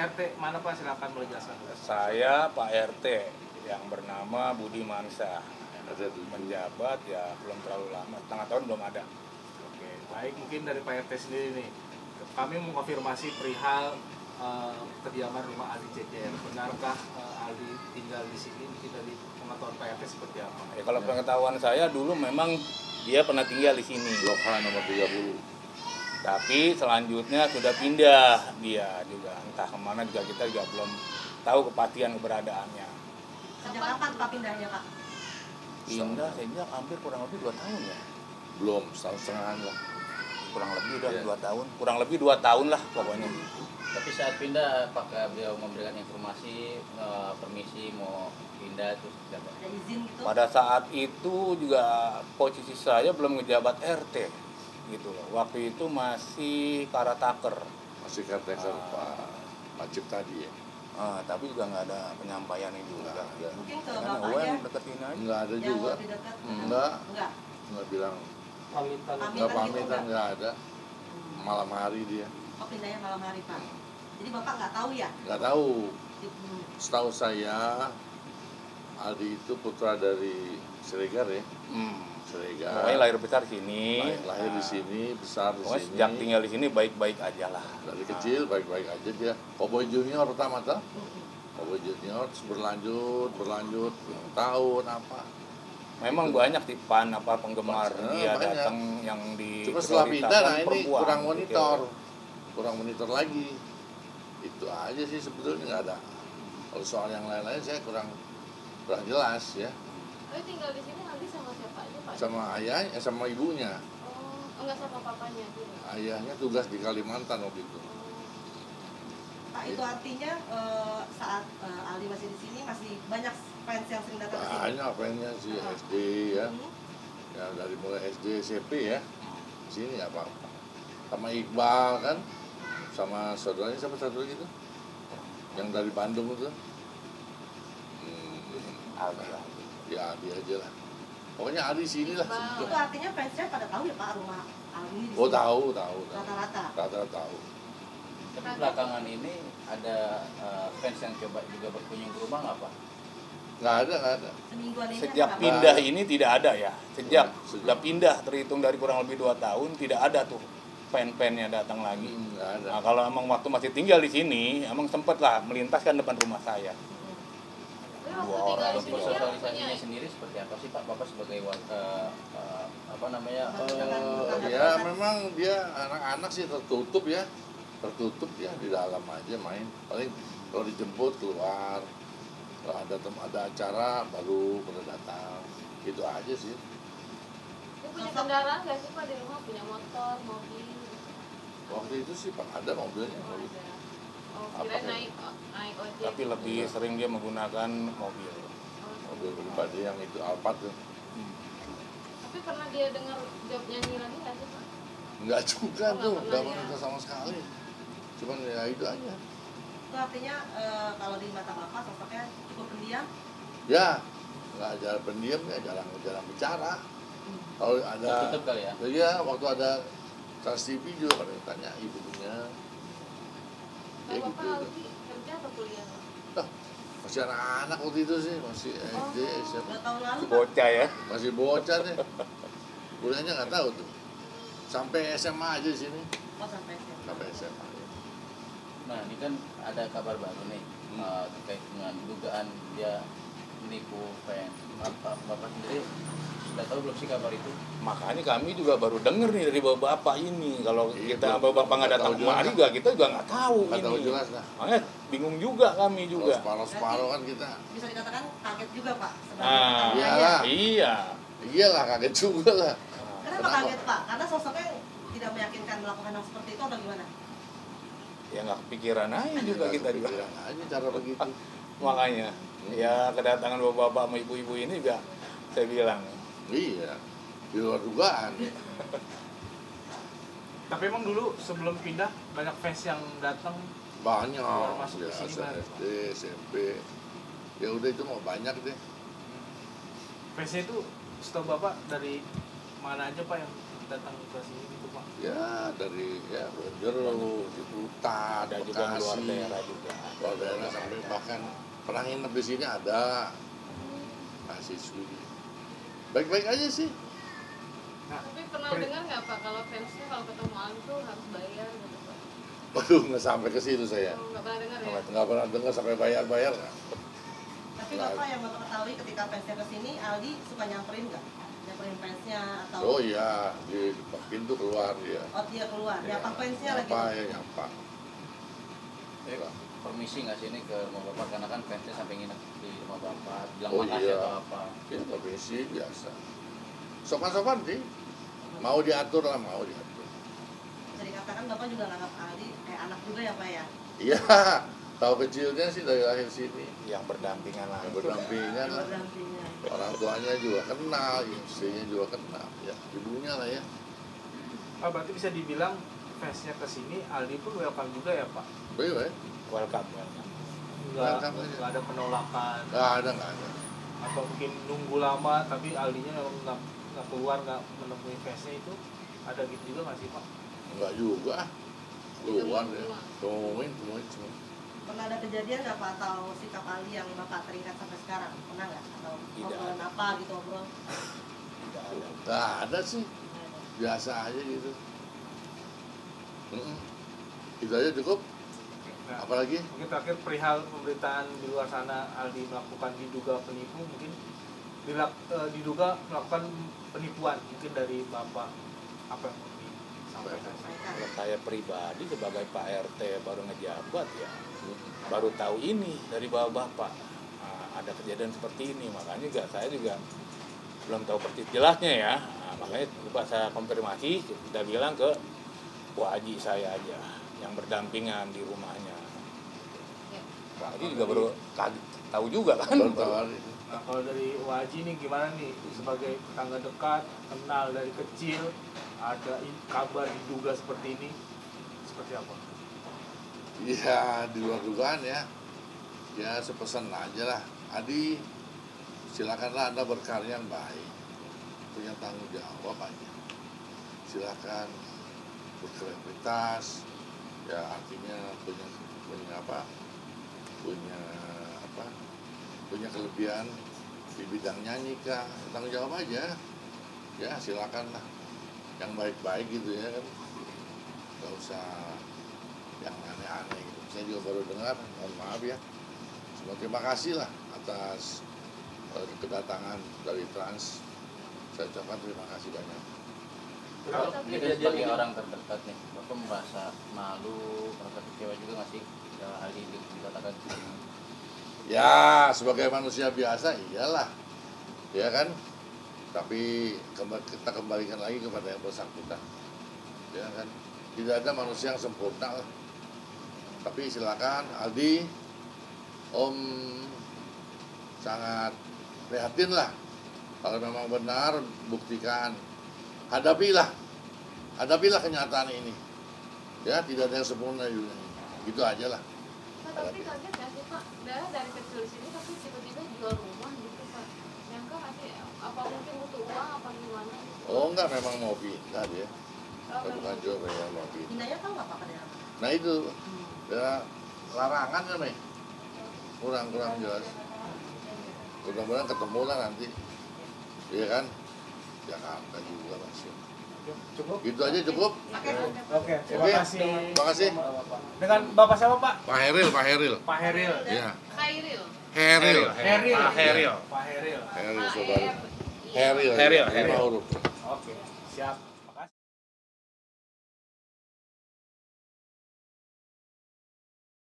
RT mana Pak? Silakan boleh jelaskan. Saya Pak RT yang bernama Budi Mansa. Menjabat ya belum terlalu lama, setengah tahun belum ada. Oke, baik, mungkin dari Pak RT sendiri nih, kami mengkonfirmasi perihal kediaman rumah Aldi Cecer. Benarkah Aldi tinggal di sini? Mungkin dari pengetahuan Pak RT seperti apa? Ya, kalau pengetahuan saya dulu memang dia pernah tinggal di sini. Blok H nomor 30. Tapi selanjutnya sudah pindah dia juga, entah kemana juga kita juga belum tahu kepastian keberadaannya. Sejak kapan Pak pindahnya Pak? Pindah sejak hampir kurang lebih 2 tahun ya. Belum, setengah-setengahan lah. Kurang lebih udah Iya. 2 tahun. Kurang lebih 2 tahun lah pokoknya. Tapi saat pindah, apakah beliau memberikan informasi, permisi mau pindah terus siapa? Ada izin gitu? Pada saat itu juga posisi saya belum ngejabat RT gitu loh. Waktu itu masih karataker. Masih caretaker Pak Cip tadi ya? Tapi juga nggak ada penyampaian itu juga. Nggak ada. Mungkin ke Karena bapaknya deketin aja. Nggak ada yang juga. lebih dekat? Enggak. Enggak? Nggak bilang. Pamitan. Nggak gitu, pamitan, enggak? nggak ada. Malam hari dia. Oh pindahnya malam hari Pak? Jadi Bapak nggak tahu ya? Nggak tahu. Hmm. Setahu saya, Aldi itu putra dari Siregar ya? Siregar. Pokoknya lahir besar sini. Lahir di sini, besar di Pokoknya sini. sejak tinggal di sini baik-baik aja lah. Dari kecil baik-baik aja dia. Cowboy Junior pertama tuh. Cowboy Junior terus berlanjut tahun apa. Memang banyak sih penggemar dia banyak. datang yang di Cuma setelah pindah, nah ini perempuan, kurang gitu. monitor. Kurang monitor lagi. Itu aja sih sebetulnya nggak ada. Kalau soal yang lain-lain saya kurang jelas ya. Oh, tinggal di sini Aldi sama siapa aja Pak? Sama ayahnya, sama ibunya. Oh, enggak sama papanya juga. Ayahnya tugas di Kalimantan waktu itu. Pak itu artinya saat Aldi masih di sini masih banyak fans yang sering datang ke sini? Banyak fansnya sih SD ya. Ya dari mulai SD SMP ya. Sini apa? Sama Iqbal kan. Sama saudaranya siapa satu lagi tuh? Yang dari Bandung itu. Ya Adi aja lah. Pokoknya Adi sini lah. Itu artinya fansnya pada tahu ya Pak rumah Aldi ini di Oh sini? tahu. Rata-rata? Rata-rata tahu. Tapi belakangan ini ada fans yang coba juga berkunjung ke rumah nggak Pak? Nggak ada. Semingguan ini Sejak ada pindah ini tidak ada ya. Sejak Sejak. sudah pindah terhitung dari kurang lebih 2 tahun tidak ada tuh fan-fannya datang lagi. Nggak ada. Nah, kalau emang waktu masih tinggal di sini, emang sempet lah melintaskan depan rumah saya. Tapi waktu Dua tinggal orang di Untuk sini dia punya sosialisasinya sendiri seperti apa sih Pak? Bapak sebagai apa namanya? Ya memang dia anak-anak sih tertutup ya di dalam aja main. Paling kalau dijemput keluar, kalau ada acara baru pada datang. Gitu aja sih. dia punya kendaraan nggak sih Pak di rumah? Punya motor, mobil? Waktu itu sih Pak ada mobilnya. Oh, ada. Oh, Apa kirain tuh? naik ojek. Tapi lebih sering dia menggunakan mobil. Mobil pribadi yang itu Alphard tuh. Tapi pernah dia dengar job nyanyi lagi nggak sih Pak? Enggak juga Oh, tuh, nggak enggak pernah pernah ya. sama sekali. Cuman ya itu aja. Itu artinya kalau di mata Bapak sosoknya cukup pendiam? Ya, nggak jarang pendiam ya, jarang bicara. Kalau ada, Tertutup kali ya? iya waktu ada Trans TV juga pada tanya ibunya. Ya Kalau gitu. Bapak Aldi kerja atau kuliah Pak? Nah, masih anak-anak waktu itu sih, masih SD, SMP. 2 tahun lalu Pak? Bocah ya. Masih bocah nih. Kuliahnya nggak tahu tuh. Sampai SMA aja di sini. Oh sampai SMA. Sampai SMA. Nah ini kan ada kabar baru nih terkait dengan dugaan dia menipu fans. Bapak sendiri sudah tahu belum sih kabar itu? Makanya kami juga baru denger nih dari bapak ini. Kalau Iya, kita belum. bapak nggak Nggak datang tahu kemari jelas. juga kita juga nggak tahu Nggak ini. tahu jelas lah. Makanya bingung juga kami Kalau juga. separuh-separuh kan kita. Bisa dikatakan kaget juga Pak? sebagai Ah, rekan Iyalah. ayah. iya. Iyalah kaget juga lah. Kenapa Kenapa? kaget Pak? Karena sosoknya tidak meyakinkan melakukan hal seperti itu atau gimana? Ya nggak kepikiran aja juga Nggak kita juga. kepikiran aja cara begitu. Makanya ya kedatangan bapak-bapak sama ibu-ibu ini juga saya bilang Iya, di luar dugaan. Tapi emang dulu sebelum pindah banyak fans yang datang. Banyak, Keluar masuk ke biasa sini banyak, Pak. SD, SMP. Ya udah itu mau banyak deh. Fansnya itu setahu Bapak dari mana aja Pak yang datang ke sini gitu Pak? Ya dari ya Jeruk, di Hutan, Ada juga di luar Bekasi, daerah juga. luar daerah sampai bahkan pernah nginep di sini ada mahasiswi. Baik-baik aja sih. Tapi pernah dengar nggak Pak kalau fansnya kalau ketemu Ali tuh harus bayar gitu Pak? Waduh, nggak sampai ke situ saya. Oh, nggak pernah dengar ya? Nggak pernah dengar sampai bayar-bayar. Tapi Bapak yang Bapak ketahui ketika fansnya kesini, Aldi suka nyamperin nggak? Nyamperin fansnya atau? Oh iya, di pintu keluar dia. Oh dia keluar, nyapa fansnya lagi. Nyapa ya nyapa. Permisi nggak sih ini ke rumah bapak karena kan fansnya sampai nginep di rumah bapak, bilang Oh makasih iya. atau apa? Ya permisi biasa. Sopan-sopan sih. Mau diatur lah, mau diatur. Bisa dikatakan Bapak juga nganggap Aldi kayak anak juga ya Pak ya? Iya, tahu kecilnya sih dari lahir sini. Yang berdampingan lah. Yang berdampingan lah. Berdampingan. Orang tuanya juga kenal, istrinya juga kenal. Ya, ibunya lah ya. Oh, berarti bisa dibilang fansnya kesini, Aldi pun welcome juga ya Pak? Baik, Welcome. Nggak ada penolakan nggak ada. atau mungkin nunggu lama tapi Aldinya memang nggak keluar, nggak menemui fansnya, itu ada gitu juga nggak sih Pak? Enggak juga. Keluar ya. Temuin semua. Pernah ada kejadian nggak Pak atau sikap Aldi yang Bapak teringat sampai sekarang? Pernah nggak? Atau Tidak. obrolan apa gitu obrol? Tidak ada. Nggak ada sih. Biasa aja gitu. Itu aja cukup. Nah, Apalagi? mungkin terakhir perihal pemberitaan di luar sana Aldi melakukan diduga penipu, mungkin diduga melakukan penipuan mungkin dari Bapak, apa yang mau disampaikan? Kalau saya pribadi sebagai Pak RT baru ngejabat ya, baru tahu ini dari bapak-bapak. Nah, ada kejadian seperti ini, makanya juga saya juga belum tahu persis jelasnya ya. Nah, makanya coba saya konfirmasi, kita bilang ke Bu Haji saya aja yang berdampingan di rumahnya. Pak Haji juga baru tahu juga kan. Baru tahu hari ini. Nah, kalau dari Waji nih gimana nih, sebagai tetangga dekat, kenal dari kecil, ada kabar diduga seperti ini, seperti apa? Iya, di luar dugaan ya. Ya sepesan aja lah. Adi, silakanlah Anda berkarya yang baik, punya tanggung jawab aja. Silakan berkreativitas, ya artinya punya kelebihan di bidang nyanyi kah, tanggung jawab aja. Ya silakan lah, yang baik-baik gitu ya kan. Gak usah yang aneh-aneh gitu. Saya juga baru dengar, mohon maaf ya. Semua terima kasih lah atas kedatangan dari Trans. Saya ucapkan terima kasih banyak. Ini kan sebagai orang terdekat nih, bapak merasa malu, merasa kecewa juga nggak sih? Ya, hal ini dikatakan Ya, sebagai manusia biasa iyalah. Ya kan? Tapi kita kembalikan lagi kepada yang bersangkutan. Ya kan? Tidak ada manusia yang sempurna lah. Tapi silakan Aldi, Om sangat prihatin lah. Kalau memang benar, buktikan. Hadapilah kenyataan ini. Ya, tidak ada yang sempurna juga. Gitu aja lah. Nah, tapi kaget nggak sih Pak? Dari kecil di sini tapi tiba-tiba jual rumah gitu Pak. Nyangka nggak sih? Apa mungkin butuh uang apa gimana? Oh enggak, memang mau pindah dia. Oh, Bukan jual, memang mau pindah. Pindahnya tahu nggak Pak pada apa? Nah itu, ya larangan kan nih. Kurang jelas. Mudah-mudahan ketemu lah nanti. Iya kan? Jakarta juga masih. Cukup? Gitu aja cukup. Oke, terima Oke, kasih. terima kasih. Dengan Bapak siapa Pak? Pak Heril. Pak Heril. Iya. Khairil. Heril. Heril. Pak Heril. Pak Heril. Heril saudara. Iya. Heril. Heril. 5 huruf. Oke, siap.